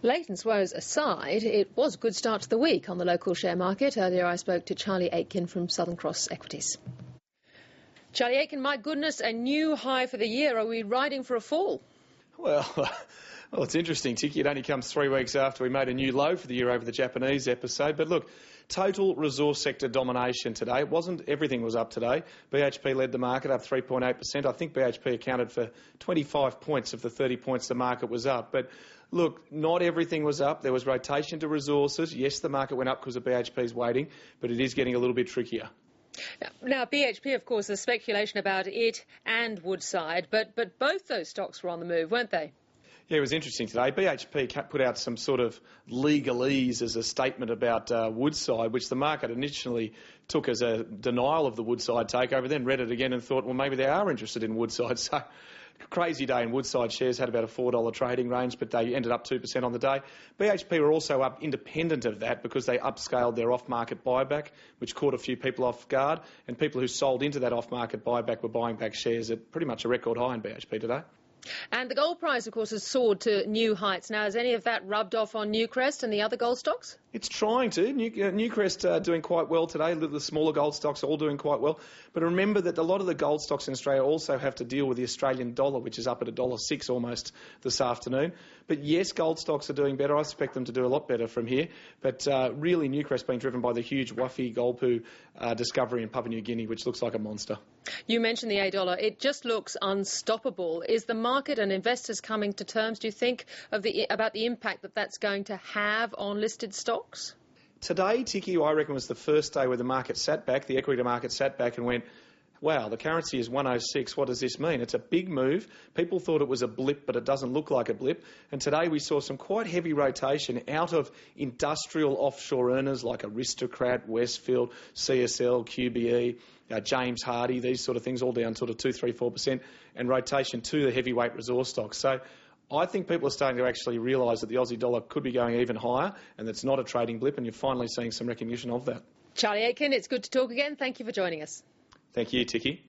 Latest woes aside, it was a good start to the week on the local share market. Earlier I spoke to Charlie Aitken from Southern Cross Equities. Charlie Aitken, my goodness, a new high for the year. Are we riding for a fall? Well, it's interesting, Tiki. It only comes 3 weeks after we made a new low for the year over the Japanese episode. But look, total resource sector domination today. It wasn't everything was up today. BHP led the market up 3.8%. I think BHP accounted for 25 points of the 30 points the market was up. But look, not everything was up. There was rotation to resources. Yes, the market went up because of BHP's weighting, but it is getting a little bit trickier. Now, BHP, of course, there's speculation about it and Woodside, but both those stocks were on the move, weren't they? Yeah, it was interesting today. BHP put out some sort of legalese as a statement about Woodside, which the market initially took as a denial of the Woodside takeover, then read it again and thought, well, maybe they are interested in Woodside. So, crazy day in Woodside. Shares had about a $4 trading range, but they ended up 2% on the day. BHP were also up independent of that because they upscaled their off-market buyback, which caught a few people off guard, and people who sold into that off-market buyback were buying back shares at pretty much a record high in BHP today. And the gold price, of course, has soared to new heights. Now, has any of that rubbed off on Newcrest and the other gold stocks? It's trying to. Newcrest doing quite well today. The smaller gold stocks are all doing quite well. But remember that a lot of the gold stocks in Australia also have to deal with the Australian dollar, which is up at $1.06 almost this afternoon. But yes, gold stocks are doing better. I expect them to do a lot better from here. But really, Newcrest being driven by the huge Wafi Golpu discovery in Papua New Guinea, which looks like a monster. You mentioned the $8. It just looks unstoppable. Is the market and investors coming to terms, do you think, about the impact that that's going to have on listed stocks? Today, Tiki, I reckon, was the first day where the market sat back, the equity market sat back and went, wow, the currency is 106. What does this mean? It's a big move. People thought it was a blip, but it doesn't look like a blip. And today we saw some quite heavy rotation out of industrial offshore earners like Aristocrat, Westfield, CSL, QBE, James Hardie, these sort of things, all down sort of 2, 3, 4%, and rotation to the heavyweight resource stocks. So I think people are starting to actually realise that the Aussie dollar could be going even higher, and it's not a trading blip, and you're finally seeing some recognition of that. Charlie Aitken, it's good to talk again. Thank you for joining us. Thank you, Tiki.